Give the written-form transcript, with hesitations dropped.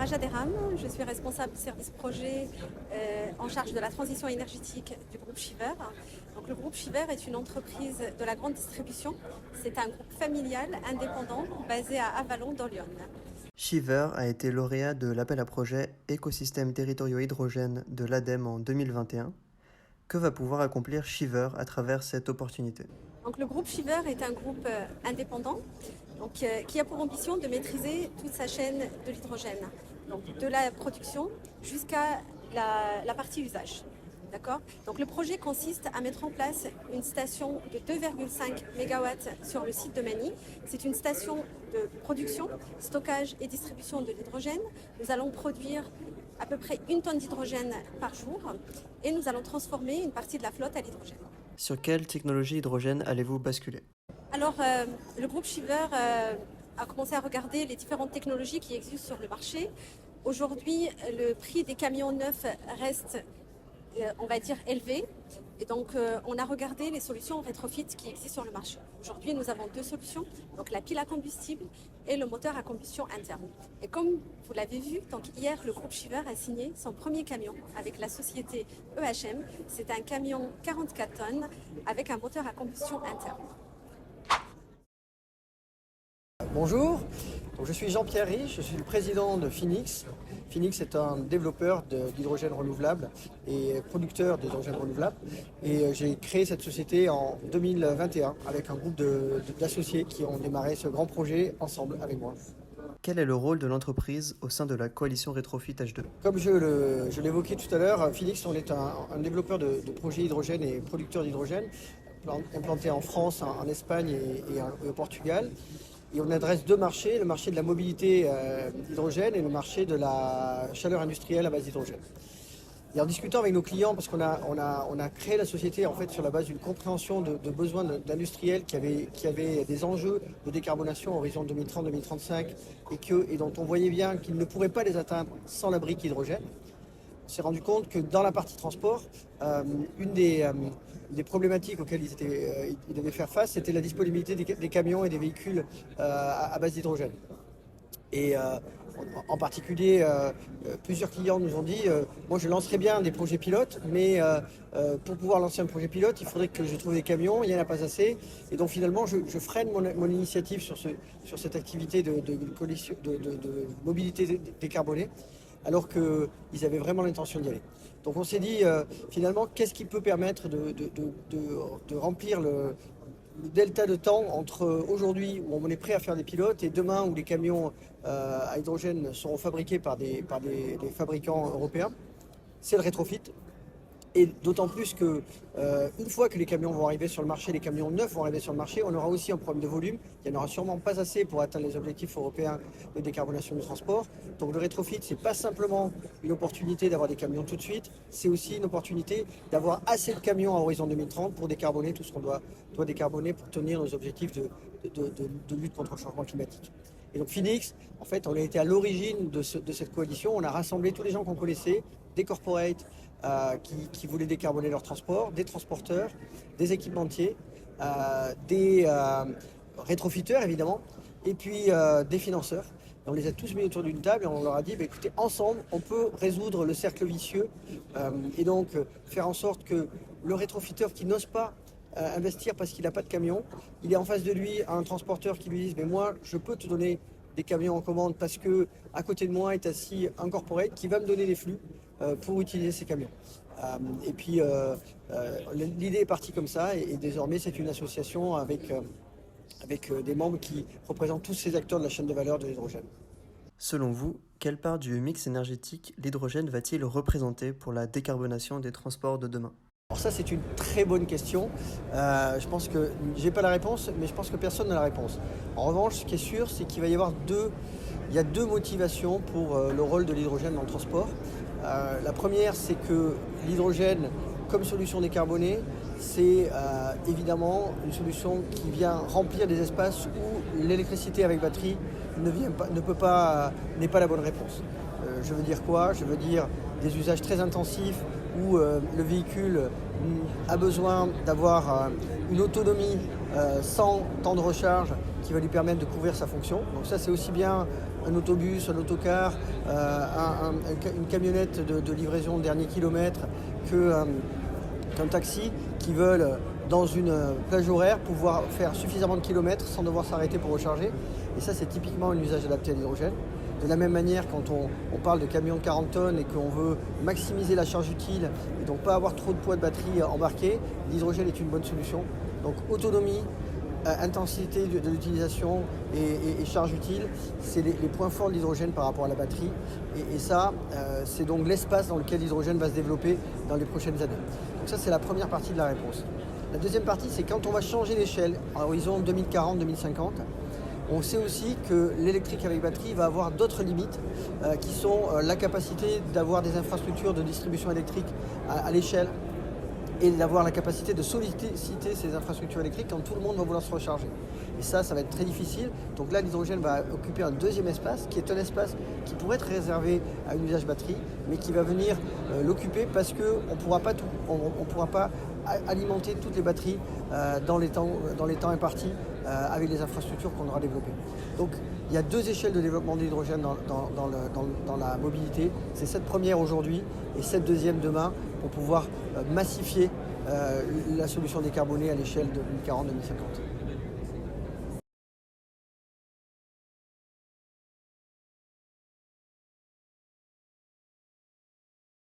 Raja Deram, je suis responsable service projet en charge de la transition énergétique du groupe Shiver. Donc, le groupe Shiver est une entreprise de la grande distribution. C'est un groupe familial indépendant basé à Avallon dans l'Yonne. Shiver a été lauréat de l'appel à projet Écosystèmes territoriaux hydrogène de l'ADEME en 2021. Que va pouvoir accomplir Shiver à travers cette opportunité? Donc, le groupe Shiver est un groupe indépendant qui a pour ambition de maîtriser toute sa chaîne de l'hydrogène, donc de la production jusqu'à la partie usage. D'accord. Donc le projet consiste à mettre en place une station de 2,5 MW sur le site de Magny. C'est une station de production, stockage et distribution de l'hydrogène. Nous allons produire à peu près 1 tonne d'hydrogène par jour et nous allons transformer une partie de la flotte à l'hydrogène. Sur quelle technologie hydrogène allez-vous basculer? Alors, le groupe Shiver a commencé à regarder les différentes technologies qui existent sur le marché. Aujourd'hui, le prix des camions neufs reste, on va dire, élevé. Et donc, on a regardé les solutions rétrofit qui existent sur le marché. Aujourd'hui, nous avons 2 solutions, donc la pile à combustible et le moteur à combustion interne. Et comme vous l'avez vu, donc hier, le groupe Shiver a signé son premier camion avec la société EHM. C'est un camion 44 tonnes avec un moteur à combustion interne. Bonjour, donc je suis Jean-Pierre Riche, je suis le président de Phoenix. Phoenix est un développeur d'hydrogène renouvelable et producteur d'hydrogène renouvelable. Et j'ai créé cette société en 2021 avec un groupe d'associés qui ont démarré ce grand projet ensemble avec moi. Quel est le rôle de l'entreprise au sein de la coalition Rétrofit H2? Comme je l'évoquais tout à l'heure, Phoenix on est un développeur de projets hydrogène et producteur d'hydrogène implanté en France, en Espagne et au Portugal. Et on adresse 2 marchés, le marché de la mobilité hydrogène et le marché de la chaleur industrielle à base d'hydrogène. Et en discutant avec nos clients, parce qu'on a créé la société en fait sur la base d'une compréhension de besoins d'industriels qui avaient des enjeux de décarbonation à horizon 2030-2035 et dont on voyait bien qu'ils ne pourraient pas les atteindre sans la brique hydrogène. On s'est rendu compte que dans la partie transport, une des problématiques auxquelles ils devaient faire face, c'était la disponibilité des camions et des véhicules à base d'hydrogène. Et en particulier, plusieurs clients nous ont dit moi je lancerais bien des projets pilotes, mais pour pouvoir lancer un projet pilote, il faudrait que je trouve des camions, il n'y en a pas assez. Et donc finalement, je freine mon initiative sur cette activité de mobilité décarbonée, alors qu'ils avaient vraiment l'intention d'y aller. Donc on s'est dit finalement qu'est-ce qui peut permettre de remplir le delta de temps entre aujourd'hui où on est prêt à faire des pilotes et demain où les camions à hydrogène seront fabriqués par des fabricants européens. C'est le rétrofit. Et d'autant plus que une fois que les camions vont arriver sur le marché, les camions neufs vont arriver sur le marché, on aura aussi un problème de volume. Il n'y en aura sûrement pas assez pour atteindre les objectifs européens de décarbonation du transport. Donc le rétrofit, c'est pas simplement une opportunité d'avoir des camions tout de suite, c'est aussi une opportunité d'avoir assez de camions à horizon 2030 pour décarboner tout ce qu'on doit décarboner pour tenir nos objectifs de lutte contre le changement climatique. Et donc Phoenix, en fait, on a été à l'origine de cette coalition. On a rassemblé tous les gens qu'on connaissait, des corporates, qui voulaient décarboner leur transport, des transporteurs, des équipementiers, des rétrofiteurs évidemment, et puis des financeurs. Et on les a tous mis autour d'une table et on leur a dit écoutez, ensemble, on peut résoudre le cercle vicieux et donc faire en sorte que le rétrofiteur qui n'ose pas investir parce qu'il n'a pas de camion, il est en face de lui un transporteur qui lui dit mais moi je peux te donner des camions en commande parce que à côté de moi est assis un corporate qui va me donner des flux pour utiliser ces camions. Et puis l'idée est partie comme ça et désormais c'est une association avec des membres qui représentent tous ces acteurs de la chaîne de valeur de l'hydrogène. Selon vous, quelle part du mix énergétique l'hydrogène va-t-il représenter pour la décarbonation des transports de demain? Alors ça c'est une très bonne question. Je pense que j'ai pas la réponse, mais je pense que personne n'a la réponse. En revanche, ce qui est sûr, c'est qu'il va y avoir deux motivations pour le rôle de l'hydrogène dans le transport. La première, c'est que l'hydrogène, comme solution décarbonée, c'est évidemment une solution qui vient remplir des espaces où l'électricité avec batterie n'est pas la bonne réponse. Je veux dire quoi? Je veux dire des usages très intensifs où le véhicule a besoin d'avoir une autonomie sans temps de recharge qui va lui permettre de couvrir sa fonction. Donc ça, c'est aussi bien un autobus, un autocar, une camionnette de livraison de dernier kilomètre qu'un taxi qui veulent, dans une plage horaire, pouvoir faire suffisamment de kilomètres sans devoir s'arrêter pour recharger. Et ça, c'est typiquement un usage adapté à l'hydrogène. De la même manière, quand on parle de camions de 40 tonnes et qu'on veut maximiser la charge utile et donc pas avoir trop de poids de batterie embarqué, l'hydrogène est une bonne solution. Donc autonomie, intensité de l'utilisation et charge utile, c'est les points forts de l'hydrogène par rapport à la batterie. Et ça, c'est donc l'espace dans lequel l'hydrogène va se développer dans les prochaines années. Donc ça, c'est la première partie de la réponse. La deuxième partie, c'est quand on va changer l'échelle à horizon 2040-2050, on sait aussi que l'électrique avec batterie va avoir d'autres limites qui sont la capacité d'avoir des infrastructures de distribution électrique à l'échelle et d'avoir la capacité de solliciter ces infrastructures électriques quand tout le monde va vouloir se recharger. Et ça va être très difficile. Donc là, l'hydrogène va occuper un deuxième espace, qui est un espace qui pourrait être réservé à un usage batterie, mais qui va venir l'occuper parce qu'on ne pourra pas alimenter toutes les batteries dans les temps impartis avec les infrastructures qu'on aura développées. Donc il y a deux échelles de développement de l'hydrogène dans la mobilité. C'est cette première aujourd'hui et cette deuxième demain pour pouvoir massifier la solution décarbonée à l'échelle de 2040-2050.